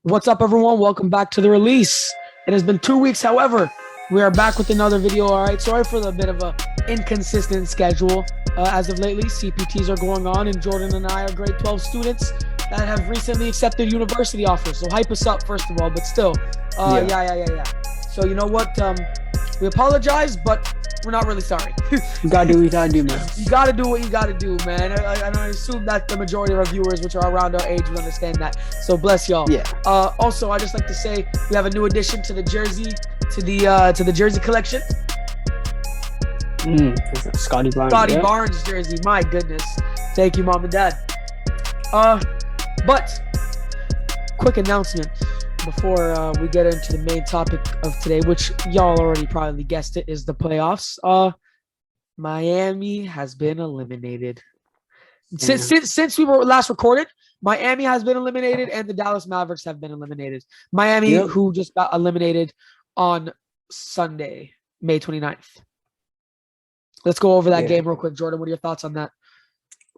What's up, everyone? Welcome back to the release. It has been 2 weeks. However, we are back with another video. All right. Sorry for the bit of a inconsistent schedule. As of lately, CPTs are going on, and Jordan and I are grade 12 students that have recently accepted university offers. So hype us up, first of all. But still, yeah. So you know what? We apologize, but we're not really sorry. You gotta do what you gotta do, man. You gotta do what you gotta do, man. I assume that the majority of our viewers, which are around our age, will understand that. So bless y'all. Yeah. Also, I just like to say we have a new addition to the jersey, to the jersey collection. Scotty Barnes. Scotty Barnes jersey. My goodness. Thank you, mom and dad. But quick announcement before we get into the main topic of today, which y'all already probably guessed it, is the playoffs. Miami has been eliminated. Since we were last recorded, Miami has been eliminated and the Dallas Mavericks have been eliminated. Miami, who just got eliminated on Sunday, May 29th. Let's go over that game real quick. Jordan, what are your thoughts on that?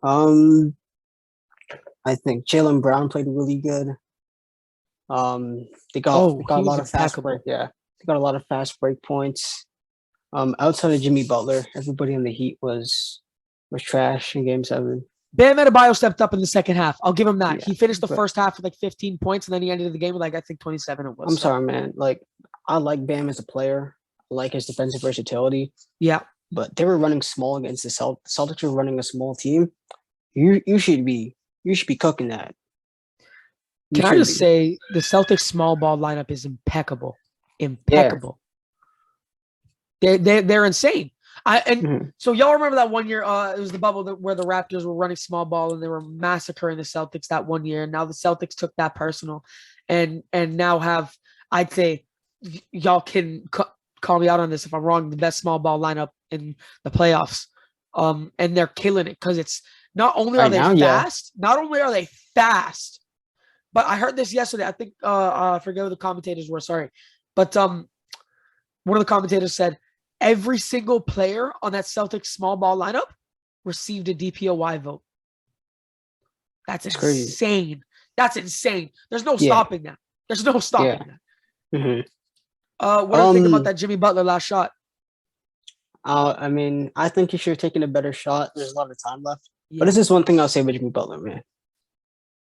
I think Jaylen Brown played really good. They got a lot of fast break. Yeah, they got a lot of fast break points. Outside of Jimmy Butler, everybody in the Heat was trash in Game 7. Bam Adebayo stepped up in the second half. I'll give him that. He finished the first half with like 15 points, and then he ended the game with I think 27 it was. I'm sorry, man. I like Bam as a player. I like his defensive versatility. Yeah. But they were running small against the Celtics were running a small team. You should be cooking that. Can I just say the Celtics small ball lineup is impeccable. Impeccable. Yeah. They're insane. So y'all remember that one year it was the bubble where the Raptors were running small ball and they were massacring the Celtics that one year. And now the Celtics took that personal and now have, I'd say, y'all can call me out on this if I'm wrong, the best small ball lineup in the playoffs. And they're killing it because it's not only are they fast, but I heard this yesterday. I think I forget who the commentators were, sorry. But one of the commentators said every single player on that Celtics small ball lineup received a DPOY vote. That's insane. Crazy. That's insane. There's no stopping that. There's no stopping that. Mm-hmm. What do you think about that Jimmy Butler last shot? I mean, I think he should have taken a better shot. There's a lot of time left. Yeah. But this is one thing I'll say about Jimmy Butler, man.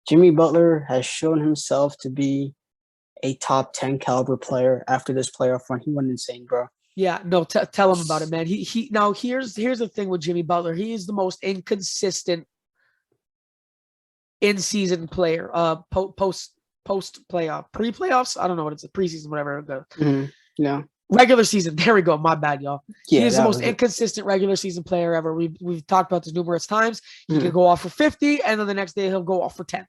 Jimmy Butler has shown himself to be a top 10 caliber player after this playoff run. He went insane, bro. Yeah, no, tell him about it, man. He now here's the thing with Jimmy Butler. He is the most inconsistent in-season player. Post playoff, pre-playoffs. I don't know what it's preseason, whatever it goes. Yeah. Regular season. There we go. My bad, y'all. Yeah, he is the most inconsistent regular season player ever. We've talked about this numerous times. He can go off for 50, and then the next day he'll go off for 10.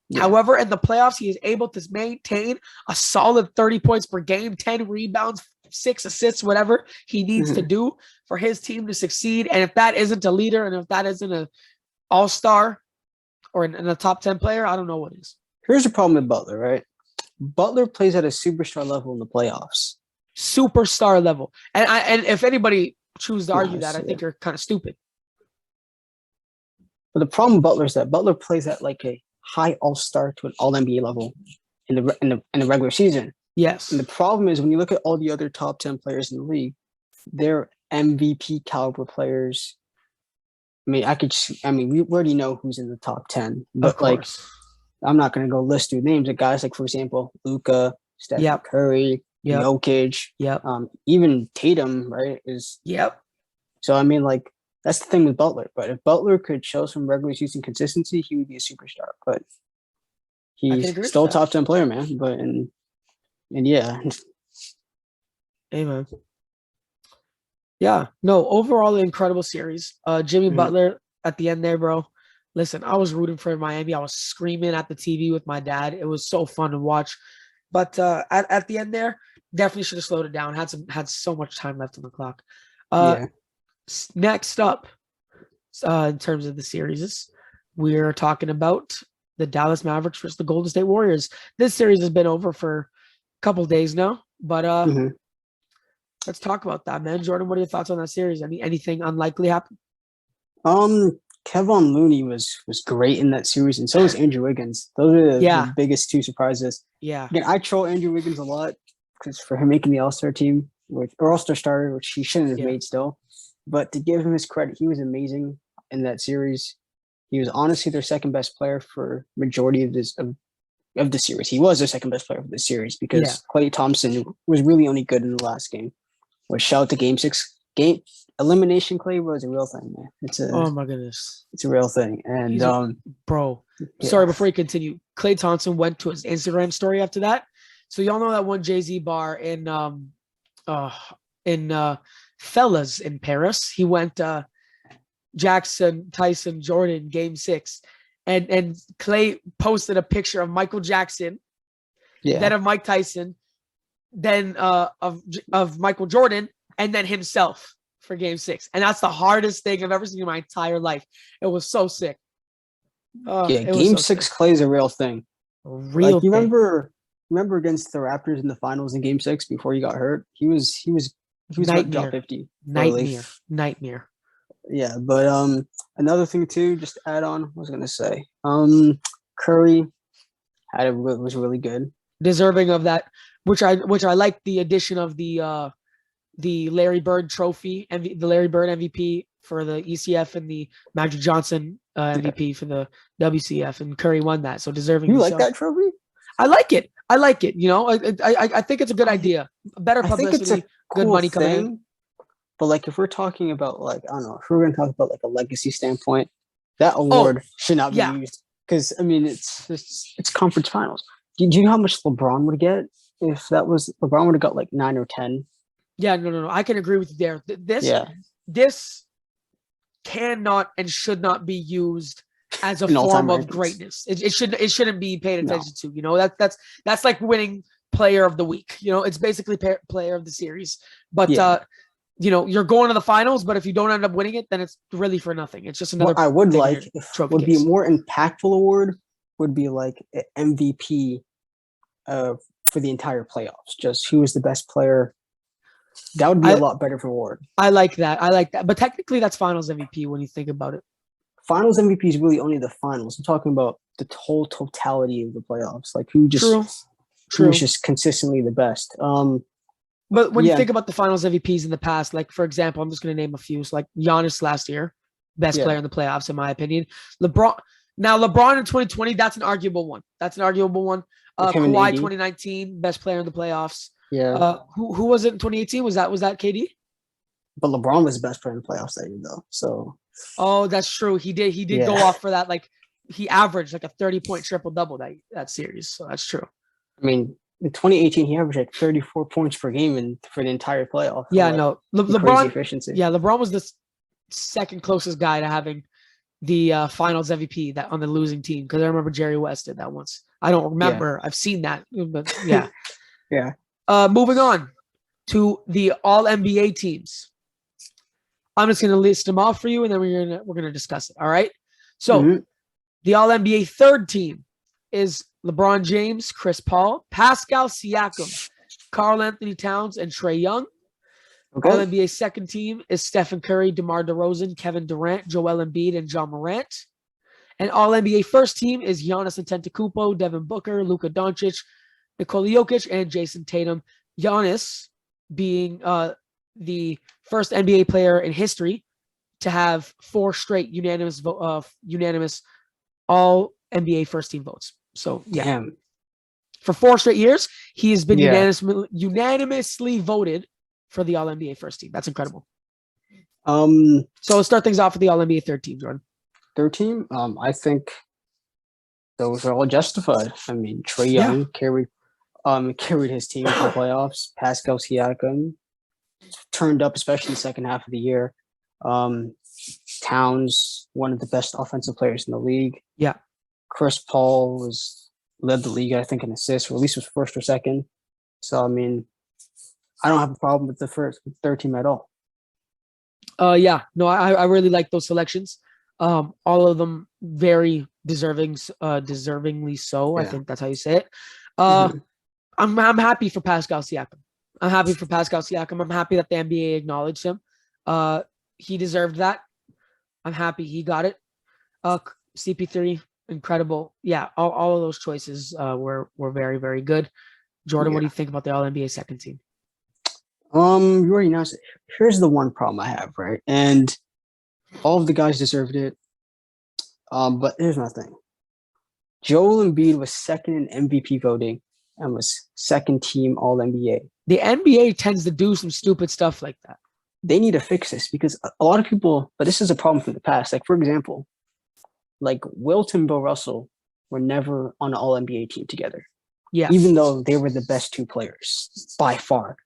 Yeah. However, in the playoffs, he is able to maintain a solid 30 points per game, 10 rebounds, 6 assists, whatever he needs to do for his team to succeed. And if that isn't a leader, and if that isn't an all-star or a top 10 player, I don't know what is. Here's the problem with Butler, right? Butler plays at a superstar level in the playoffs. Superstar level. And if anybody chooses to argue that, I think you're kind of stupid. But the problem with Butler is that Butler plays at like a high all-star to an all-NBA level in the regular season. Yes. And the problem is when you look at all the other top 10 players in the league, they're MVP caliber players. We already know who's in the top 10. But I'm not going to go list through names of guys like, for example, Luka, Stephen Curry, Jokic, even Tatum, right? So I mean, like, that's the thing with Butler. But if Butler could show some regular season consistency, he would be a superstar. But he's still a top 10 player, man. But and yeah. Amen. Yeah. No, overall incredible series. Jimmy Butler at the end there, bro. Listen, I was rooting for Miami. I was screaming at the TV with my dad. It was so fun to watch. But at the end there, definitely should have slowed it down. Had so much time left on the clock. Next up, in terms of the series, we're talking about the Dallas Mavericks versus the Golden State Warriors. This series has been over for a couple of days now, but let's talk about that, man. Jordan, what are your thoughts on that series? Anything unlikely happen? Kevon Looney was great in that series, and so was Andrew Wiggins. Those are the biggest two surprises. Yeah. Again, I troll Andrew Wiggins a lot because for him making the All-Star team or All-Star starter, which he shouldn't have made still. But to give him his credit, he was amazing in that series. He was honestly their second best player for majority of the series. He was their second best player for the series because Klay Thompson was really only good in the last game. Which shout out to Game 6. Elimination Klay was a real thing, man. Oh my goodness, it's a real thing. And bro, sorry, before you continue, Klay Thompson went to his Instagram story after that. So y'all know that one Jay-Z bar in Fellas in Paris. He went Jackson, Tyson, Jordan, Game 6, and Klay posted a picture of Michael Jackson, then of Mike Tyson, then of Michael Jordan, and then himself for Game 6. And that's the hardest thing I've ever seen in my entire life. It was so sick. Game 6 Klay is a real thing. You remember against the Raptors in the finals in Game 6 before he got hurt? He was about to drop 50. Nightmare. Yeah, but another thing too, just to add on, what was I gonna say? Curry was really good, deserving of that, which I like the addition of the Larry Bird trophy and the Larry Bird MVP for the ECF and the Magic Johnson MVP for the WCF, and Curry won that, so deserving. You like that trophy? I like it. You know, I think it's a good idea. Better publicity, good money coming in. But like, if we're talking about like, I don't know, if we're going to talk about like a legacy standpoint, that award should not be used because I mean it's conference finals. Do you know how much LeBron would get if that was LeBron would have got like 9 or 10? Yeah, no. I can agree with you there. This cannot and should not be used as a form of greatness. It shouldn't be paid attention to. You know, that's like winning player of the week. You know, it's basically player of the series. But you know, you're going to the finals, but if you don't end up winning it, then it's really for nothing. It's just another. What I would like would be a more impactful award would be like an MVP for the entire playoffs. Just who was the best player. That would be a lot better for award. I like that. But technically, that's Finals MVP when you think about it. Finals MVP is really only the finals. I'm talking about the whole totality of the playoffs. Like who was just consistently the best. But when you think about the Finals MVPs in the past, like for example, I'm just going to name a few. So like Giannis last year, best player in the playoffs, in my opinion. LeBron in 2020, that's an arguable one. Kawhi 2019, best player in the playoffs. Yeah. Who was it in 2018? Was that KD? But LeBron was the best player in the playoffs that year, though. So. Oh, that's true. He did go off for that. Like he averaged like a 30-point triple double that series. So that's true. I mean, in 2018, he averaged like 34 points per game for the entire playoff. LeBron efficiency. Yeah, LeBron was the second closest guy to having the Finals MVP that on the losing team, because I remember Jerry West did that once. I don't remember. I've seen that, but yeah. Yeah. Moving on to the All NBA teams. I'm just gonna list them off for you, and then we're gonna discuss it. All right. So the All NBA third team is LeBron James, Chris Paul, Pascal Siakam, Karl Anthony Towns, and Trae Young. Okay. All NBA second team is Stephen Curry, DeMar DeRozan, Kevin Durant, Joel Embiid, and John Morant. And All NBA first team is Giannis Antetokounmpo, Devin Booker, Luka Doncic, Nikola Jokic, and Jason Tatum. Giannis being the first NBA player in history to have 4 straight unanimous All NBA first team votes. So for 4 straight years, he has been unanimously voted for the All NBA first team. That's incredible. So let's start things off with the All NBA third team, Jordan. Third team, I think those are all justified. I mean, Trae Young carried his team to the playoffs. Pascal Siakam turned up, especially the second half of the year. Towns, one of the best offensive players in the league. Yeah. Chris Paul led the league, I think, in assists, or at least was first or second. So, I mean, I don't have a problem with the third team at all. I really like those selections. All of them very deservingly so. I think that's how you say it. I'm happy for Pascal Siakam. I'm happy that the NBA acknowledged him. He deserved that. I'm happy he got it. CP3, incredible. Yeah, all of those choices were very, very good. Jordan, what do you think about the All NBA second team? You already announced it. Here's the one problem I have, right? And all of the guys deserved it. But here's my thing. Joel Embiid was second in MVP voting and was second team All NBA. The NBA tends to do some stupid stuff like that. They need to fix this because a lot of people, but this is a problem from the past. Like, for example, like Wilt and Bill Russell were never on an All NBA team together. Yeah. Even though they were the best two players by far.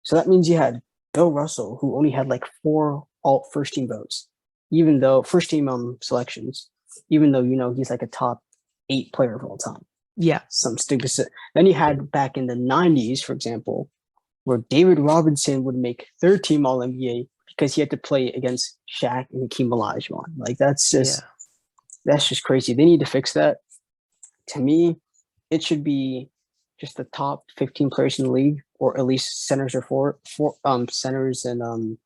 So that means you had Bill Russell, who only had like 4 all first team votes, even though first team selections, even though, he's like a top 8 player of all time. Yeah. Some stupid. Then you had back in the 90s, for example, where David Robinson would make third team All NBA because he had to play against Shaq and Hakeem Olajuwon. Like that's just crazy. They need to fix that. To me, it should be just the top 15 players in the league, or at least centers or centers and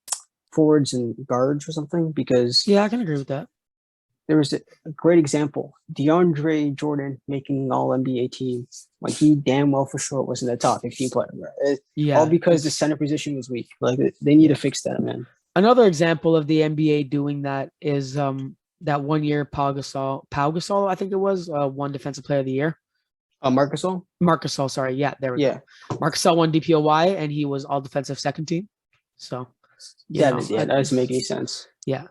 forwards and guards or something. Because I can agree with that. There was a great example, DeAndre Jordan making an All NBA team when he damn well for sure wasn't a top 15 player. Right? All because the center position was weak. Like they need to fix that, man. Another example of the NBA doing that is that 1 year Pau Gasol, I think it was, won Defensive Player of the Year. Marc Gasol, sorry. Yeah, there we go. Marc Gasol won DPOY and he was all defensive second team. So that doesn't make any sense. Yeah.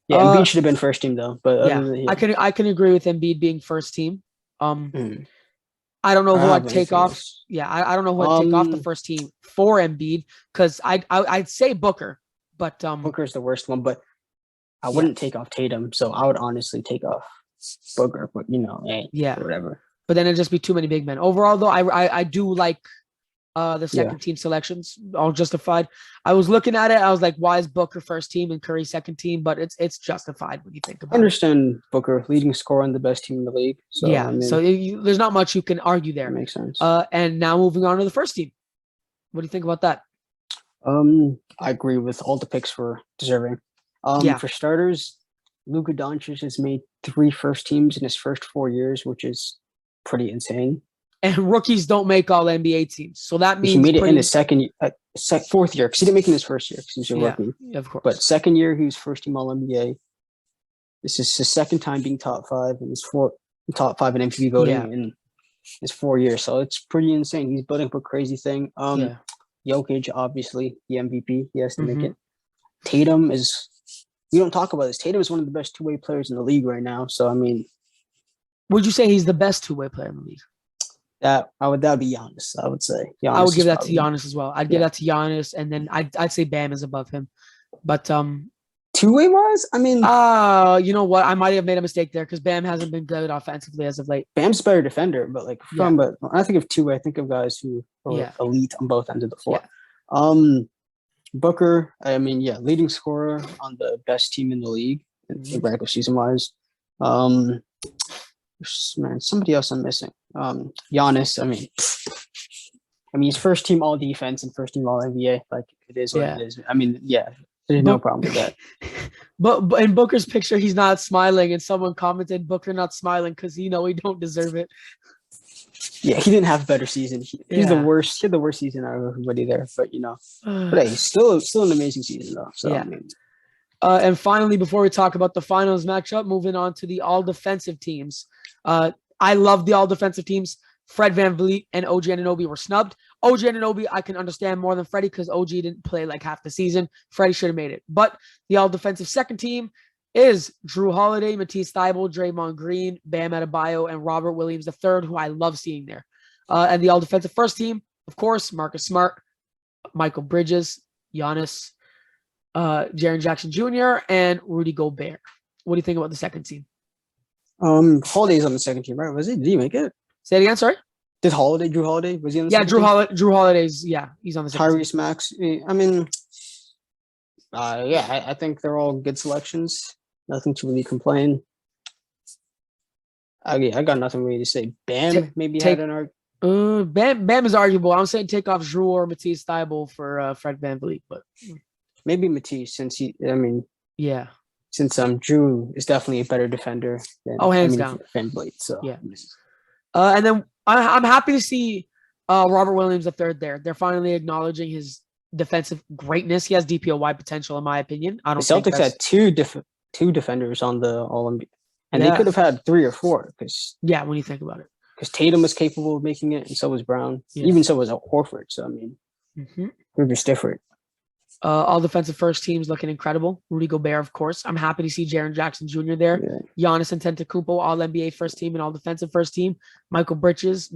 Yeah, Embiid should have been first team though. But I can agree with Embiid being first team. I don't know who I'd take off. Yeah, I don't know who I'd take off the first team for Embiid because I'd say Booker, but Booker's the worst one. But I wouldn't take off Tatum, so I would honestly take off Booker. But whatever. But then it'd just be too many big men. Overall, though, I do like the second team selections, all justified. I was looking at it, I was like, why is Booker first team and Curry second team? But it's justified when you think about it. I understand Booker leading scorer on the best team in the league. So there's not much you can argue there. That makes sense. And now moving on to the first team. What do you think about that? I agree with all the picks for deserving. For starters, Luka Doncic has made 3 first teams in his first 4 years, which is pretty insane. And rookies don't make all NBA teams. So that means he made it in his fourth year because he didn't make it in his first year because he was a rookie. Yeah, of course. But second year, he was first team All NBA. This is his second time being top 5 and his top 5 in MVP voting in his 4 years. So it's pretty insane. He's building up a crazy thing. Jokic, obviously, the MVP. He has to make it. Tatum is, we don't talk about this. Tatum is one of the best two-way players in the league right now. So, I mean. Would you say he's the best two-way player in the league? That would be Giannis, I would say. Giannis I would give that to Giannis as well. I'd give that to Giannis, and then I'd say Bam is above him. But two-way wise, I mean, you know what? I might have made a mistake there because Bam hasn't been good offensively as of late. Bam's a better defender, but but when I think of two-way, I think of guys who are elite on both ends of the floor. Yeah. Booker, I mean, leading scorer on the best team in the league, regular season wise. Man, somebody else I'm missing. Giannis, I mean, he's first team All Defense and first team All NBA. Like it is what it is. I mean, there's no problem with that. But in Booker's picture, he's not smiling, and someone commented, "Booker not smiling because he don't deserve it." Yeah, he didn't have a better season. He's the worst. He had the worst season out of everybody there. But but hey, still an amazing season though. So I mean. And finally, before we talk about the finals matchup, moving on to the all defensive teams. I love the all defensive teams. Fred VanVleet and OG Anunoby were snubbed. OG Anunoby, I can understand more than Freddie because OG didn't play like half the season. Freddie should have made it. But the all defensive second team is Drew Holiday, Matisse Thybulle, Draymond Green, Bam Adebayo, and Robert Williams III, who I love seeing there. And the all defensive first team, of course, Marcus Smart, Michael Bridges, Giannis, Jaren Jackson Jr., and Rudy Gobert. What do you think about the second team? Holiday's on the second team, right? Was he? Did he make it? Say it again, sorry? Drew Holiday? Was he on the second team? Drew Holiday's, he's on the second Tyrese Max. I mean, I think they're all good selections. Nothing to really complain. I got nothing really to say. Bam had an argument. Bam is arguable. I'm saying take off Drew or Matisse Thybulle for Fred VanVleet, but maybe Matisse since he. I mean, since Drew is definitely a better defender than hands down. VanVleet. So yeah. And then I'm happy to see Robert Williams III there. They're finally acknowledging his defensive greatness. He has DPOY potential, in my opinion. I don't. The Celtics had two defenders on the All-NBA, and they could have had 3 or 4. Because when you think about it, because Tatum was capable of making it, and so was Brown. Even so was Horford. So I mean, they're just different. All defensive first teams looking incredible. Rudy Gobert, of course. I'm happy to see Jaren Jackson Jr. there. Yeah. Giannis Antetokounmpo, all NBA first team and all defensive first team. Michael Bridges,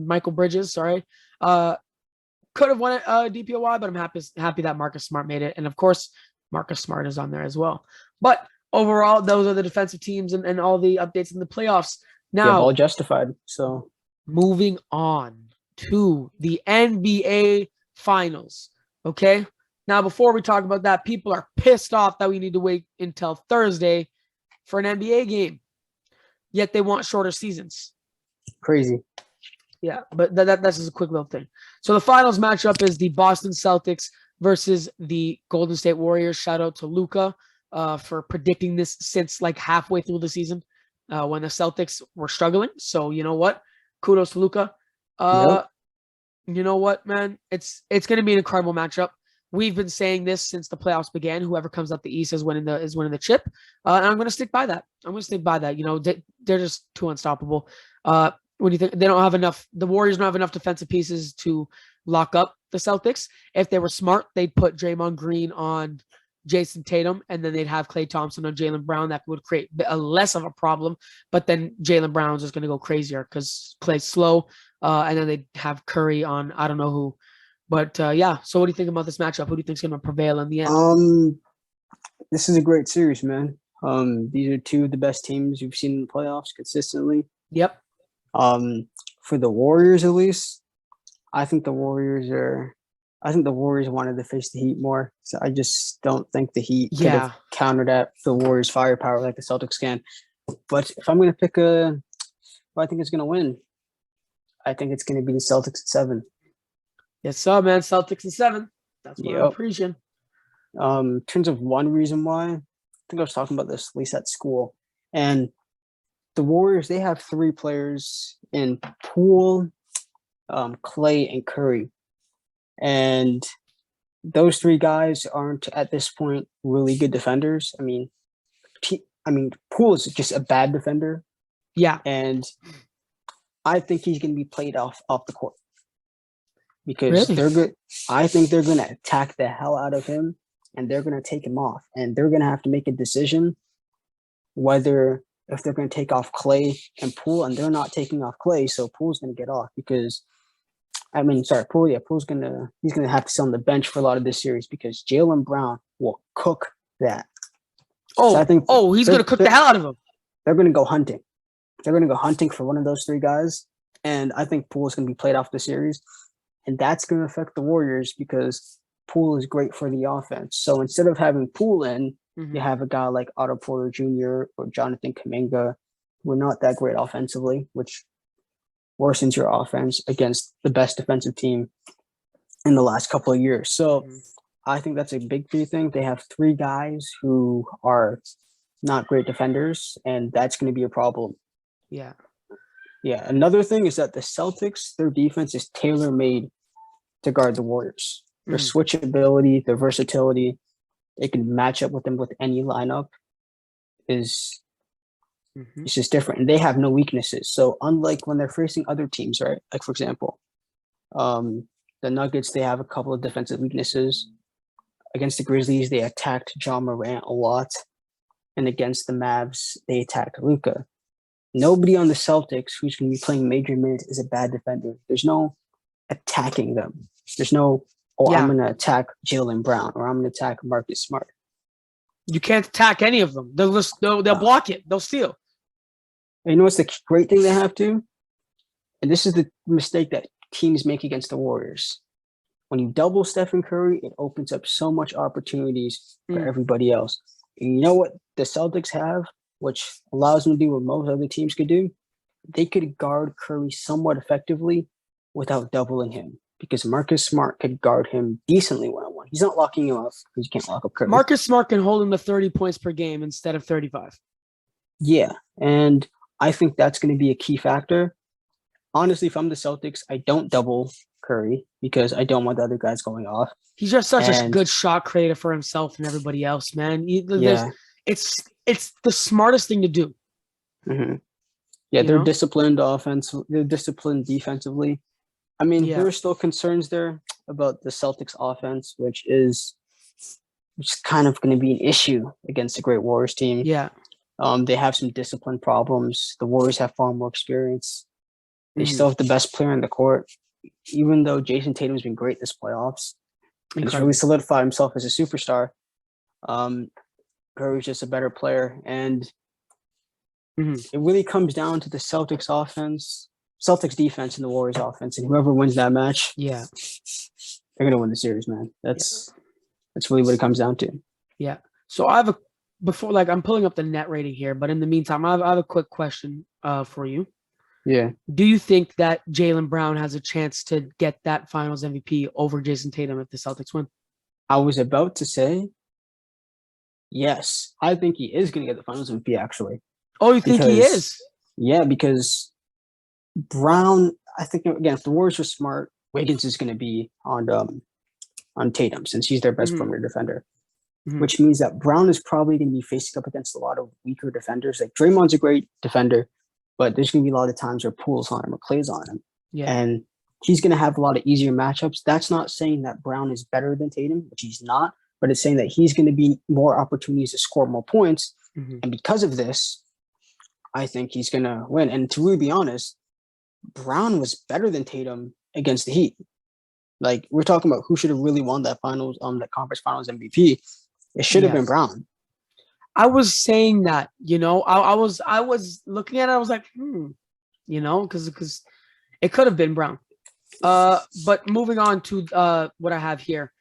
sorry. Could have won it DPOY, but I'm happy that Marcus Smart made it. And of course, Marcus Smart is on there as well. But overall, those are the defensive teams and all the updates in the playoffs. Now, all justified. So moving on to the NBA Finals. Okay. Now, before we talk about that, people are pissed off that we need to wait until Thursday for an NBA game. Yet they want shorter seasons. Crazy. Yeah, but that's just a quick little thing. So the finals matchup is the Boston Celtics versus the Golden State Warriors. Shout out to Luka for predicting this since like halfway through the season when the Celtics were struggling. So you know what? Kudos to Luka. You know what, man? It's going to be an incredible matchup. We've been saying this since the playoffs began. Whoever comes out the East is winning the chip, and I'm going to stick by that. You know, they're just too unstoppable. When you think they don't have enough, the Warriors don't have enough defensive pieces to lock up the Celtics. If they were smart, they'd put Draymond Green on Jason Tatum, and then they'd have Klay Thompson on Jaylen Brown. That would create a less of a problem. But then Jaylen Brown's just going to go crazier because Klay's slow, and then they'd have Curry on I don't know who. But yeah, so what do you think about this matchup? Who do you think is going to prevail in the end? This is a great series, man. These are two of the best teams you've seen in the playoffs consistently. Yep. For the Warriors, at least, I think the Warriors wanted to face the Heat more. So I just don't think the Heat could have countered at the Warriors' firepower like the Celtics can. But if I'm going to pick who I think is going to win, I think it's going to be the Celtics at 7. Yes, sir, man. Celtics at 7. That's what I'm preaching. In terms of one reason why, I think I was talking about this at least at school, and the Warriors, they have 3 players in Poole, Klay, and Curry. And those 3 guys aren't, at this point, really good defenders. I mean, Poole is just a bad defender. Yeah. And I think he's going to be played off the court. Because they're good. I think they're going to attack the hell out of him, and they're going to take him off. And they're going to have to make a decision whether if they're going to take off Klay and Poole, and they're not taking off Klay, so Poole's going to get off because, Poole. Yeah, he's going to have to sit on the bench for a lot of this series because Jaylen Brown will cook that. So he's going to cook the hell out of him. They're going to go hunting. They're going to go hunting for one of those 3 guys, and I think Poole's going to be played off the series. And that's going to affect the Warriors because Poole is great for the offense. So instead of having Poole in, you have a guy like Otto Porter Jr. or Jonathan Kuminga, who are not that great offensively, which worsens your offense against the best defensive team in the last couple of years. So I think that's a big thing. They have 3 guys who are not great defenders, and that's going to be a problem. Yeah. Yeah. Another thing is that the Celtics, their defense is tailor-made to guard the Warriors. Their switchability, their versatility, they can match up with them with any lineup is it's just different. And they have no weaknesses. So unlike when they're facing other teams, right? Like, for example, the Nuggets, they have a couple of defensive weaknesses. Against the Grizzlies, they attacked John Morant a lot. And against the Mavs, they attacked Luka. Nobody on the Celtics who's going to be playing major minutes is a bad defender. There's no attacking them. There's no, I'm going to attack Jaylen Brown or I'm going to attack Marcus Smart. You can't attack any of them. They'll block it. They'll steal. And you know what's the great thing they have to? And this is the mistake that teams make against the Warriors. When you double Stephen Curry, it opens up so much opportunities for everybody else. And you know what the Celtics have, which allows them to do what most other teams could do? They could guard Curry somewhat effectively without doubling him because Marcus Smart could guard him decently one-on-one. He's not locking him up because you can't lock up Curry. Marcus Smart can hold him to 30 points per game instead of 35. Yeah, and I think that's going to be a key factor. Honestly, if I'm the Celtics, I don't double Curry because I don't want the other guys going off. He's just such a good shot creator for himself and everybody else, man. It's the smartest thing to do. Mm-hmm. Yeah, they're disciplined offense. They're disciplined defensively. I mean, there are still concerns there about the Celtics offense, which is kind of going to be an issue against the great Warriors team. Yeah. They have some discipline problems. The Warriors have far more experience. They still have the best player in the court, even though Jason Tatum's been great this playoffs. He's really solidified himself as a superstar. Curry's just a better player. And it really comes down to the Celtics defense and the Warriors offense. And whoever wins that match, they're going to win the series, man. That's really what it comes down to. Yeah. So I have I'm pulling up the net rating here, but in the meantime, I have a quick question for you. Yeah. Do you think that Jaylen Brown has a chance to get that Finals MVP over Jason Tatum if the Celtics win? I was about to say yes. I think he is going to get the Finals MVP, actually. Oh, you think he is? Yeah, because Brown, I think, again, if the Warriors are smart, Wiggins is going to be on Tatum since he's their best perimeter defender, which means that Brown is probably going to be facing up against a lot of weaker defenders. Like Draymond's a great defender, but there's going to be a lot of times where Poole's on him or Clay's on him. Yeah. And he's going to have a lot of easier matchups. That's not saying that Brown is better than Tatum, which he's not, but it's saying that he's going to be more opportunities to score more points. And because of this, I think he's going to win. And to really be honest, Brown was better than Tatum against the Heat. Like, we're talking about who should have really won that that conference finals MVP. It should have been Brown. I was saying that, I was looking at it. I was like, because it could have been Brown. But moving on to what I have here,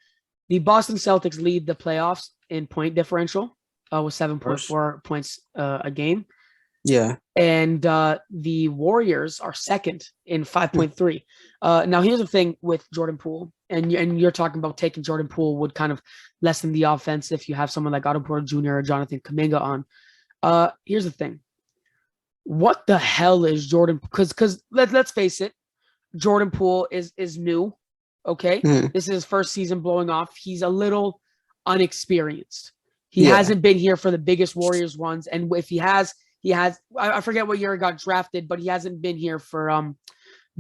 the Boston Celtics lead the playoffs in point differential with 7.4 points a game. Yeah. And the Warriors are second in 5.3. Now, here's the thing with Jordan Poole, and you're talking about taking Jordan Poole would kind of lessen the offense if you have someone like Otto Porter Jr. or Jonathan Kuminga on. Here's the thing. What the hell is Jordan? Because let's face it, Jordan Poole is new. Okay. This is his first season blowing off. He's a little unexperienced. He hasn't been here for the biggest Warriors ones. And if he has, I forget what year he got drafted, but he hasn't been here for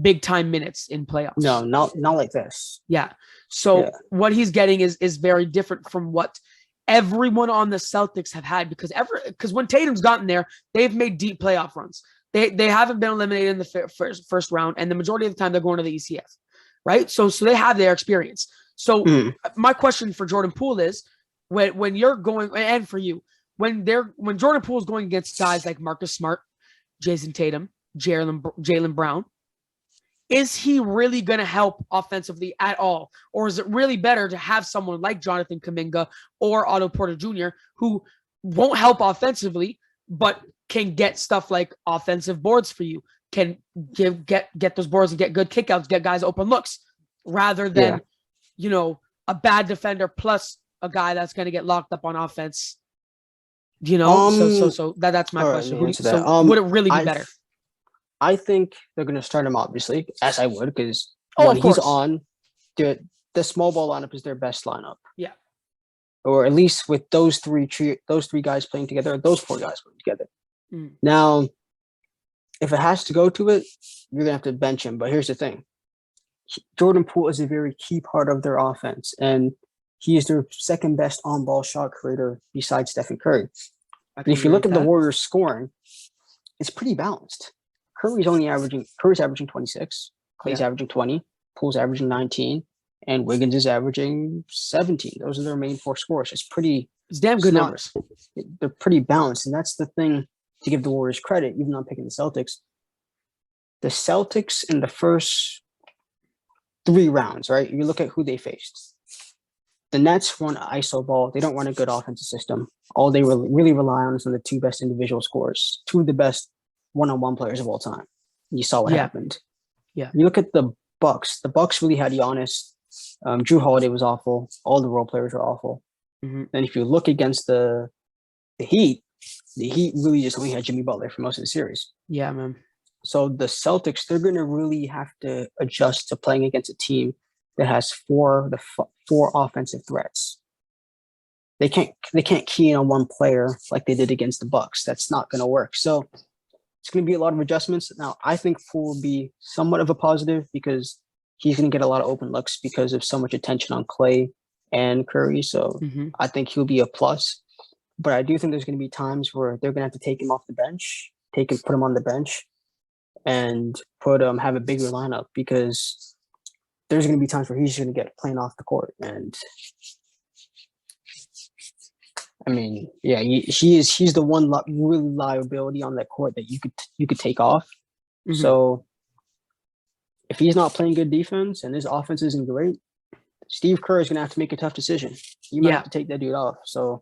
big time minutes in playoffs. No, not like this. Yeah. So what he's getting is very different from what everyone on the Celtics have had, because when Tatum's gotten there, they've made deep playoff runs. They haven't been eliminated in the first round, and the majority of the time they're going to the ECF, right? So they have their experience. So my question for Jordan Poole is, when you're going, and for you, when Jordan Poole is going against guys like Marcus Smart, Jason Tatum, Jaylen Brown, is he really going to help offensively at all? Or is it really better to have someone like Jonathan Kuminga or Otto Porter Jr. who won't help offensively, but can get stuff like offensive boards for you, can get those boards and get good kickouts, get guys open looks, rather than, a bad defender plus a guy that's going to get locked up on offense. So that's my question. Would it really be better? I think they're going to start him, obviously, as I would, because when he's on, the small ball lineup is their best lineup. Yeah. Or at least with those three guys playing together, or those four guys playing together. Now, if it has to go to it, you're going to have to bench him. But here's the thing. Jordan Poole is a very key part of their offense, and he is their second best on-ball shot creator besides Stephen Curry. And if you look at the Warriors scoring, it's pretty balanced. Curry's averaging 26, Clay's averaging 20, Poole's averaging 19, and Wiggins is averaging 17. Those are their main four scores. It's damn good numbers. They're pretty balanced, and that's the thing to give the Warriors credit, even though I'm picking the Celtics. The Celtics in the first 3 rounds, right? You look at who they faced. The Nets run ISO ball. They don't run a good offensive system. All they really rely on is on the 2 best individual scorers, 2 of the best one-on-one players of all time. You saw what happened. Yeah. You look at the Bucks. The Bucks really had Giannis Drew Holiday was awful. All the role players were awful. Mm-hmm. And if you look against the Heat really just only had Jimmy Butler for most of the series. Yeah, man. So the Celtics, they're going to really have to adjust to playing against a team that has four offensive threats. They can't key in on one player like they did against the Bucks. That's not going to work. So it's going to be a lot of adjustments. Now, I think Poole will be somewhat of a positive because he's going to get a lot of open looks because of so much attention on Clay and Curry. So I think he'll be a plus. But I do think there's going to be times where they're going to have to take him off the bench, put him on the bench, and have a bigger lineup because there's going to be times where he's going to get playing off the court. And I mean, yeah, he's the one really liability on that court that you could take off. Mm-hmm. So if he's not playing good defense and his offense isn't great, Steve Kerr is going to have to make a tough decision. You might have to take that dude off. So,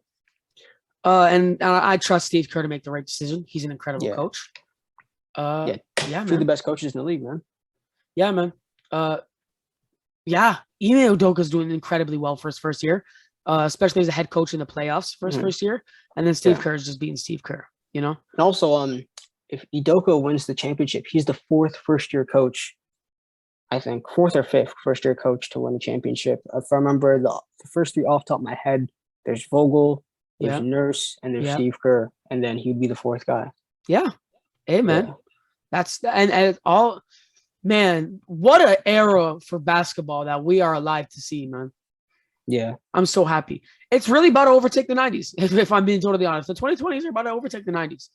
and I trust Steve Kerr to make the right decision. He's an incredible coach. Yeah, two of the best coaches in the league, man. Yeah, man. Yeah, Ime Udoka's doing incredibly well for his first year. Especially as a head coach in the playoffs for his first year. And then Steve Kerr is just being Steve Kerr, you know? And also, if Udoka wins the championship, he's the fourth first-year coach, I think, fourth or fifth first-year coach to win the championship. If I remember the first three off the top of my head, there's Vogel, there's Nurse, and there's Steve Kerr, and then he'd be the fourth guy. Yeah. Hey, man. Yeah. That's and all, man, what an era for basketball that we are alive to see, man. Yeah, I'm so happy. It's really about to overtake the 90s, if I'm being totally honest. The 2020s are about to overtake the 90s.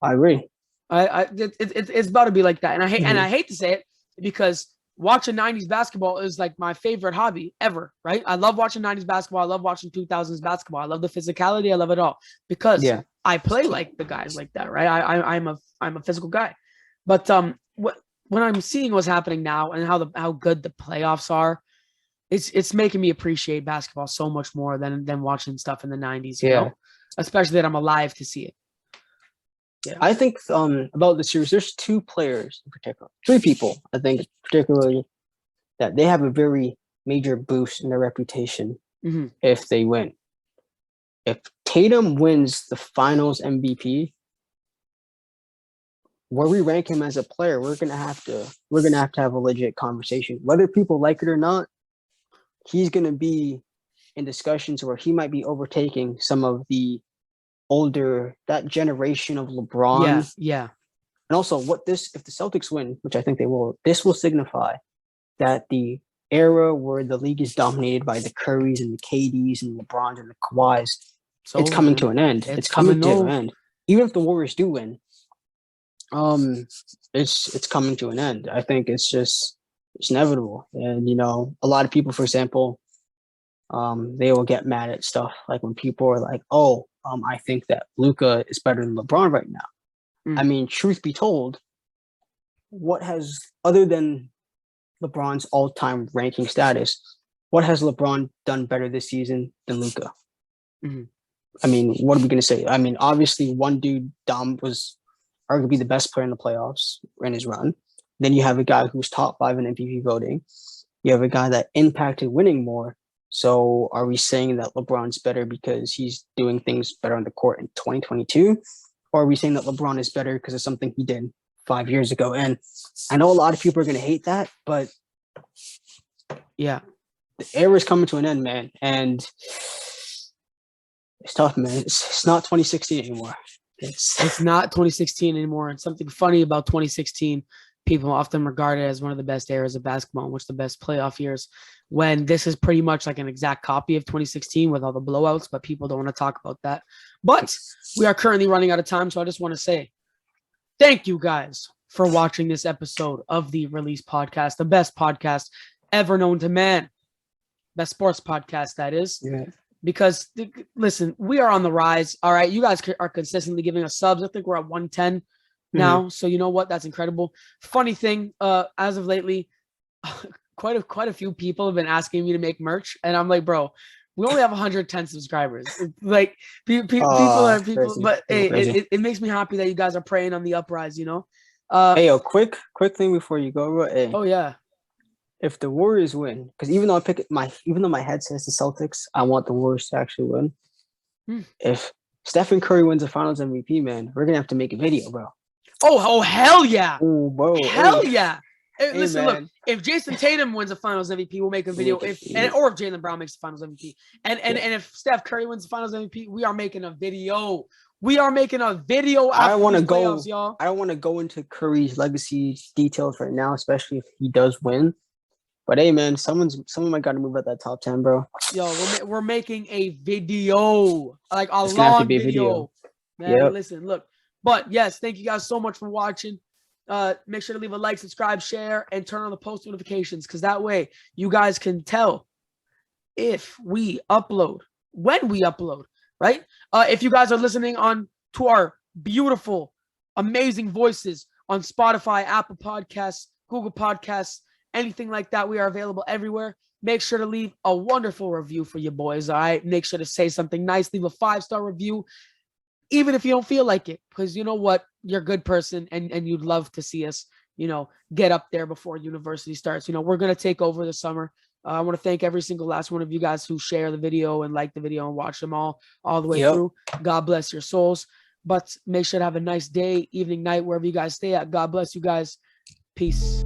I agree. It's about to be like that. And I hate to say it because watching 90s basketball is like my favorite hobby ever, right? I love watching 90s basketball. I love watching 2000s basketball. I love the physicality. I love it all because I play like the guys like that, right? I'm a physical guy. But when I'm seeing what's happening now and how good the playoffs are, it's making me appreciate basketball so much more than watching stuff in the 90s, you know? Especially that I'm alive to see it. Yeah. I think about the series, there's two players in particular, three people, I think, particularly that they have a very major boost in their reputation if they win. If Tatum wins the finals MVP, where we rank him as a player, we're gonna have to have a legit conversation. Whether people like it or not, he's gonna be in discussions where he might be overtaking some of the older, that generation of LeBron. Yeah. And also if the Celtics win, which I think they will, this will signify that the era where the league is dominated by the Currys and the KDs and LeBrons and the Kawhis, it's coming to an end. It's coming to an end. Even if the Warriors do win, it's coming to an end. I think it's inevitable. And, you know, a lot of people, for example, they will get mad at stuff like when people are like, I think that Luka is better than LeBron right now. I mean, truth be told, other than LeBron's all-time ranking status, what has LeBron done better this season than Luka? I mean, what are we going to say? I mean, obviously, one dude, Dom, was arguably the best player in the playoffs in his run. Then you have a guy who's top 5 in MVP voting. You have a guy that impacted winning more. So are we saying that LeBron's better because he's doing things better on the court in 2022? Or are we saying that LeBron is better because of something he did 5 years ago? And I know a lot of people are going to hate that, but yeah, the era is coming to an end, man. And it's tough, man. It's not 2016 anymore. It's not 2016 anymore. And something funny about 2016, people often regard it as one of the best eras of basketball, and which the best playoff years, when this is pretty much like an exact copy of 2016 with all the blowouts, but people don't want to talk about that. But we are currently running out of time, so I just want to say thank you guys for watching this episode of the Release Podcast, the best podcast ever known to man. Best sports podcast, that is. Yeah. Because, listen, we are on the rise. All right, you guys are consistently giving us subs. I think we're at 110 now. So you know what? That's incredible. Funny thing, as of lately, quite a few people have been asking me to make merch, and I'm like, bro, we only have 110 subscribers. Like people are people, crazy. But hey, it makes me happy that you guys are praying on the uprise. You know. Hey, quick thing before you go. Hey. Oh yeah. if the Warriors win, because even though my head says the Celtics, I want the Warriors to actually win. If Stephen Curry wins the Finals MVP, man, we're gonna have to make a video, bro. Oh, hell yeah! Oh, bro, hell yeah! Hey, listen, man. look. If Jason Tatum wins the Finals MVP, we'll make a video. Or if Jaylen Brown makes the Finals MVP, and if Steph Curry wins the Finals MVP, we are making a video. We are making a video. I don't want to go, y'all. I don't want to go into Curry's legacy details right now, especially if he does win. But hey, man, someone might got to move at that top 10, bro. Yo, we're making a video, like a long video. Man, listen, look. But yes, thank you guys so much for watching. Make sure to leave a like, subscribe, share, and turn on the post notifications, because that way you guys can tell if we upload, when we upload, right? If you guys are listening on to our beautiful, amazing voices on Spotify, Apple Podcasts, Google Podcasts, anything like that, we are available everywhere. Make sure to leave a wonderful review for your boys, all right? Make sure to say something nice. Leave a 5-star review, even if you don't feel like it, because you know what? You're a good person, and you'd love to see us, get up there before university starts. We're going to take over the summer. I want to thank every single last one of you guys who share the video and like the video and watch them all the way through. God bless your souls. But make sure to have a nice day, evening, night, wherever you guys stay at. God bless you guys. Peace.